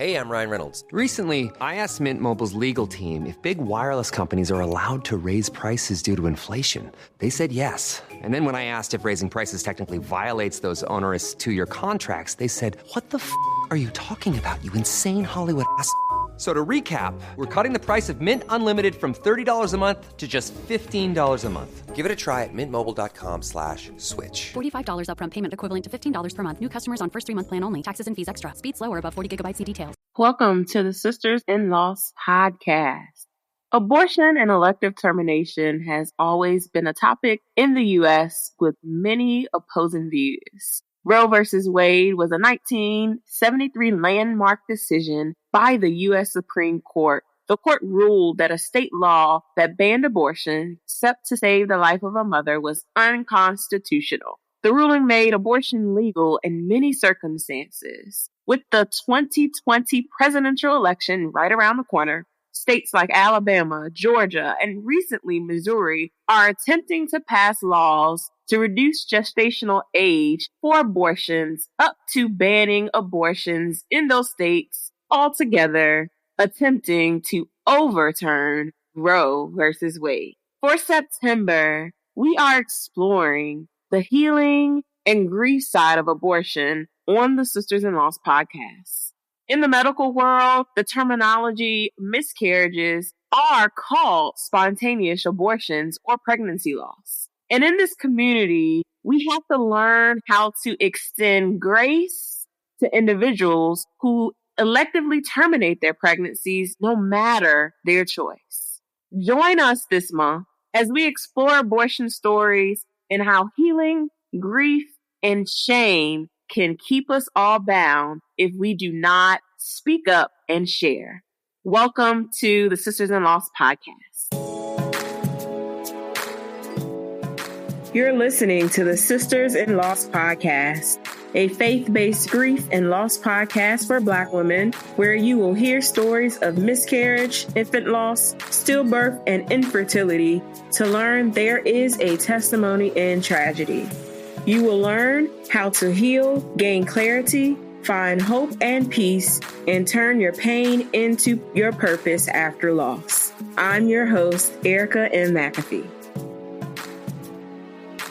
Hey, I'm Ryan Reynolds. Recently, I asked Mint Mobile's legal team if big wireless companies are allowed to raise prices due to inflation. They said yes. And then when I asked if raising prices technically violates those onerous two-year contracts, they said, "What the f*** are you talking about, you insane Hollywood ass?" So to recap, we're cutting the price of Mint Unlimited from $30 a month to just $15 a month. Give it a try at mintmobile.com/switch. $45 upfront payment equivalent to $15 per month. New customers on first 3-month plan only. Taxes and fees extra. Speed slower above 40 gigabytes. See details. Welcome to the Sisters-in-Laws podcast. Abortion and elective termination has always been a topic in the U.S. with many opposing views. Roe v. Wade was a 1973 landmark decision by the U.S. Supreme Court. The court ruled that a state law that banned abortion, except to save the life of a mother, was unconstitutional. The ruling made abortion legal in many circumstances. With the 2020 presidential election right around the corner, states like Alabama, Georgia, and recently Missouri are attempting to pass laws to reduce gestational age for abortions up to banning abortions in those states altogether, attempting to overturn Roe versus Wade. For September, we are exploring the healing and grief side of abortion on the Sisters-in-Laws podcast. In the medical world, the terminology miscarriages are called spontaneous abortions or pregnancy loss. And in this community, we have to learn how to extend grace to individuals who electively terminate their pregnancies no matter their choice. Join us this month as we explore abortion stories and how healing, grief, and shame can keep us all bound if we do not speak up and share. Welcome to the Sisters-in-Laws podcast. You're listening to the Sisters-in-Laws podcast, a faith-based grief and loss podcast for Black women, where you will hear stories of miscarriage, infant loss, stillbirth, and infertility to learn there is a testimony in tragedy. You will learn how to heal, gain clarity, find hope and peace, and turn your pain into your purpose after loss. I'm your host, Erica M. McAfee.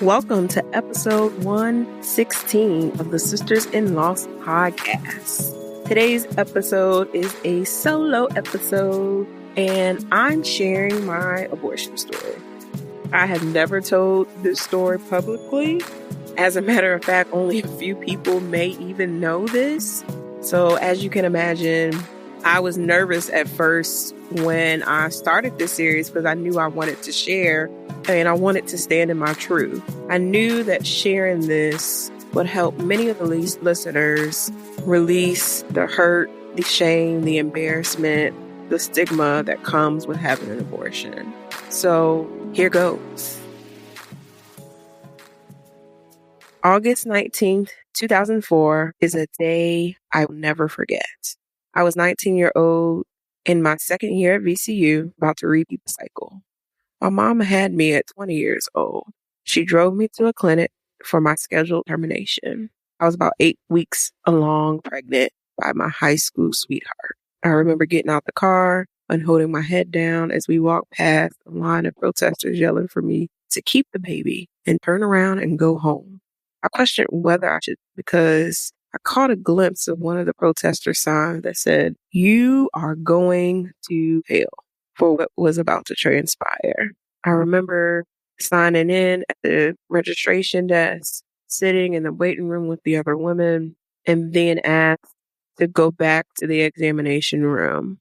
Welcome to episode 116 of the Sisters-in-Laws podcast. Today's episode is a solo episode, and I'm sharing my abortion story. I have never told this story publicly. As a matter of fact, only a few people may even know this. So as you can imagine, I was nervous at first when I started this series because I knew I wanted to share and I wanted to stand in my truth. I knew that sharing this would help many of the listeners release the hurt, the shame, the embarrassment, the stigma that comes with having an abortion. So here goes. August 19th, 2004 is a day I will never forget. I was 19-year-old in my second year at VCU, about to repeat the cycle. My mom had me at 20 years old. She drove me to a clinic for my scheduled termination. I was about 8 weeks along pregnant by my high school sweetheart. I remember getting out the car and holding my head down as we walked past a line of protesters yelling for me to keep the baby and turn around and go home. I questioned whether I should because I caught a glimpse of one of the protester signs that said, "You are going to hell," for what was about to transpire. I remember signing in at the registration desk, sitting in the waiting room with the other women, and being asked to go back to the examination room.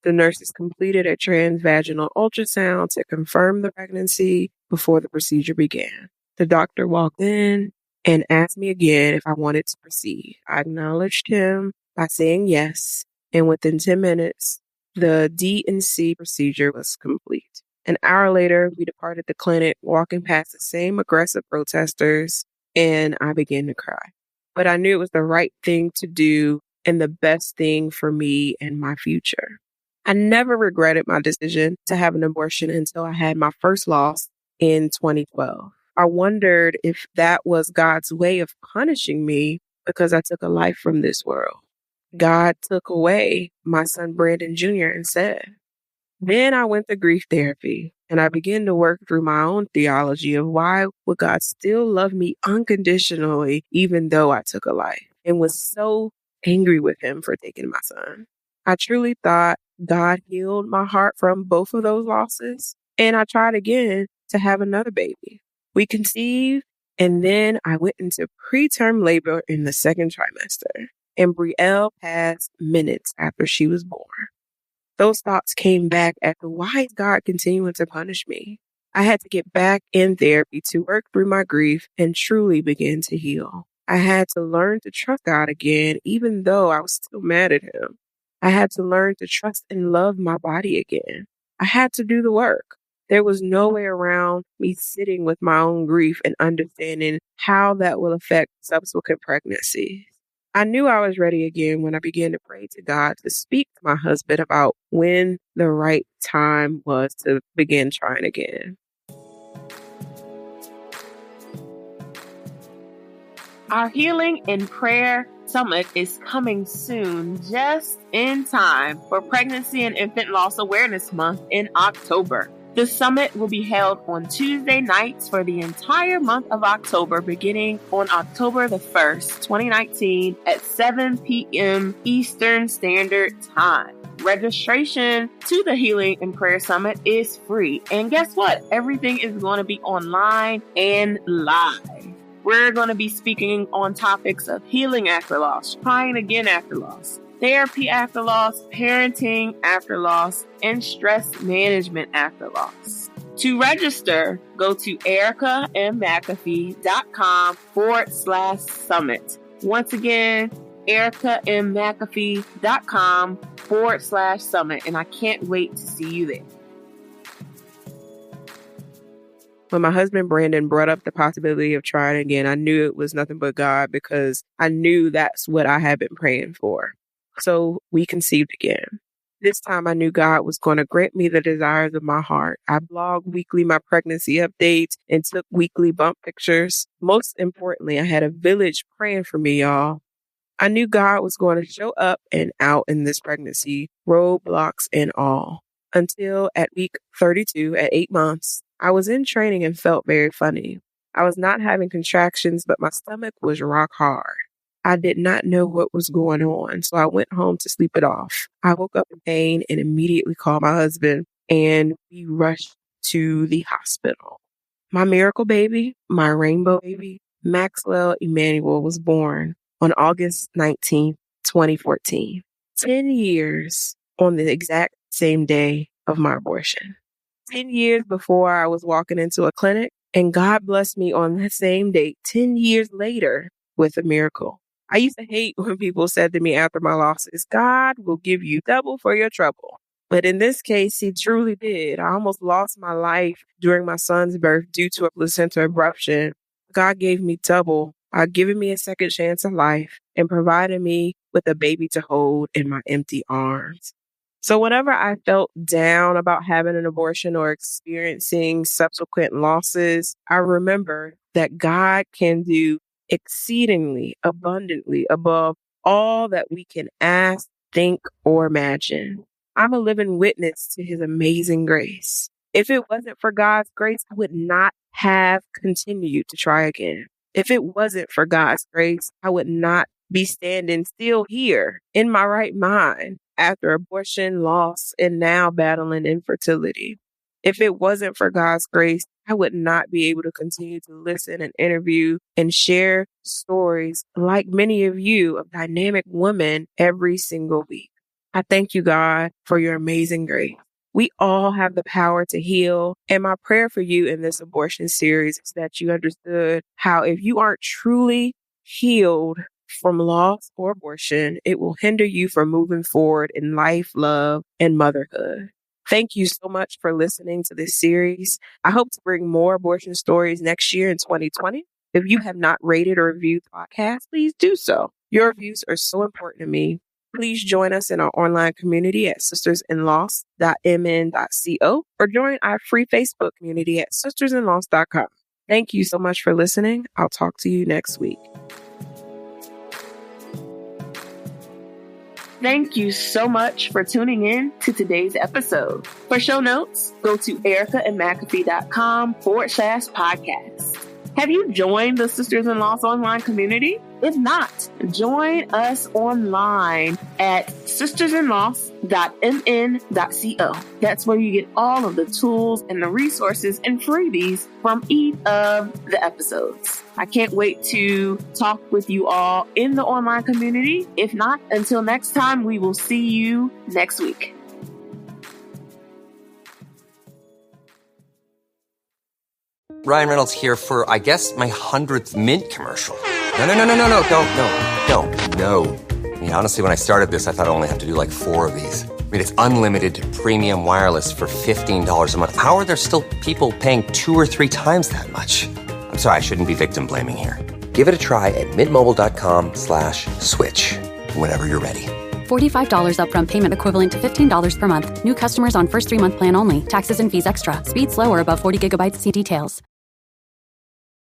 The nurses completed a transvaginal ultrasound to confirm the pregnancy before the procedure began. The doctor walked in and asked me again if I wanted to proceed. I acknowledged him by saying yes, and within 10 minutes, the D&C procedure was complete. An hour later, we departed the clinic, walking past the same aggressive protesters, and I began to cry. But I knew it was the right thing to do and the best thing for me and my future. I never regretted my decision to have an abortion until I had my first loss in 2012. I wondered if that was God's way of punishing me because I took a life from this world. God took away my son Brandon Jr. instead. Then I went to grief therapy and I began to work through my own theology of why would God still love me unconditionally even though I took a life, and was so angry with him for taking my son. I truly thought God healed my heart from both of those losses, and I tried again to have another baby. We conceived, and then I went into preterm labor in the second trimester, and Brielle passed minutes after she was born. Those thoughts came back after, why is God continuing to punish me? I had to get back in therapy to work through my grief and truly begin to heal. I had to learn to trust God again, even though I was still mad at him. I had to learn to trust and love my body again. I had to do the work. There was no way around me sitting with my own grief and understanding how that will affect subsequent pregnancies. I knew I was ready again when I began to pray to God to speak to my husband about when the right time was to begin trying again. Our Healing in Prayer Summit is coming soon, just in time for Pregnancy and Infant Loss Awareness Month in October. The summit will be held on Tuesday nights for the entire month of October, beginning on October the 1st, 2019 at 7 p.m. Eastern Standard Time. Registration to the Healing in Prayer Summit is free. And guess what? Everything is going to be online and live. We're going to be speaking on topics of healing after loss, trying again after loss, therapy after loss, parenting after loss, and stress management after loss. To register, go to ericamcafee.com/summit. Once again, ericamcafee.com/summit. And I can't wait to see you there. When my husband Brandon brought up the possibility of trying again, I knew it was nothing but God, because I knew that's what I had been praying for. So we conceived again. This time I knew God was going to grant me the desires of my heart. I blogged weekly my pregnancy updates and took weekly bump pictures. Most importantly, I had a village praying for me, y'all. I knew God was going to show up and out in this pregnancy, roadblocks and all. Until at week 32, at 8 months, I was in training and felt very funny. I was not having contractions, but my stomach was rock hard. I did not know what was going on, so I went home to sleep it off. I woke up in pain and immediately called my husband, and we rushed to the hospital. My miracle baby, my rainbow baby, Maxwell Emmanuel, was born on August 19th, 2014. 10 years on the exact same day of my abortion. 10 years before I was walking into a clinic, and God blessed me on that same date, 10 years later, with a miracle. I used to hate when people said to me after my losses, God will give you double for your trouble. But in this case, he truly did. I almost lost my life during my son's birth due to a placenta abruption. God gave me double by giving me a second chance at life and providing me with a baby to hold in my empty arms. So whenever I felt down about having an abortion or experiencing subsequent losses, I remember that God can do exceedingly abundantly above all that we can ask, think, or imagine. I'm a living witness to his amazing grace. If it wasn't for God's grace, I would not have continued to try again. If it wasn't for God's grace, I would not be standing still here in my right mind after abortion, loss, and now battling infertility. If it wasn't for God's grace, I would not be able to continue to listen and interview and share stories like many of you of dynamic women every single week. I thank you, God, for your amazing grace. We all have the power to heal. And my prayer for you in this abortion series is that you understood how if you aren't truly healed from loss or abortion, it will hinder you from moving forward in life, love, and motherhood. Thank you so much for listening to this series. I hope to bring more abortion stories next year in 2020. If you have not rated or reviewed the podcast, please do so. Your reviews are so important to me. Please join us in our online community at sistersinloss.mn.co or join our free Facebook community at sistersinloss.com. Thank you so much for listening. I'll talk to you next week. Thank you so much for tuning in to today's episode. For show notes, go to ericaandmcafee.com/podcast. Have you joined the Sisters-in-Laws online community? If not, join us online at sistersinlaws.mn.co. That's where you get all of the tools and the resources and freebies from each of the episodes. I can't wait to talk with you all in the online community. If not, until next time, we will see you next week. Ryan Reynolds here for, I guess, my 100th Mint commercial. No, don't. I mean, honestly, when I started this, I thought I only have to do like 4 of these. I mean, it's unlimited premium wireless for $15 a month. How are there still people paying 2 or 3 times that much? I'm sorry, I shouldn't be victim blaming here. Give it a try at mintmobile.com/switch. Whenever you're ready. $45 upfront payment equivalent to $15 per month. New customers on first 3-month plan only. Taxes and fees extra. Speed slower above 40 gigabytes. See details.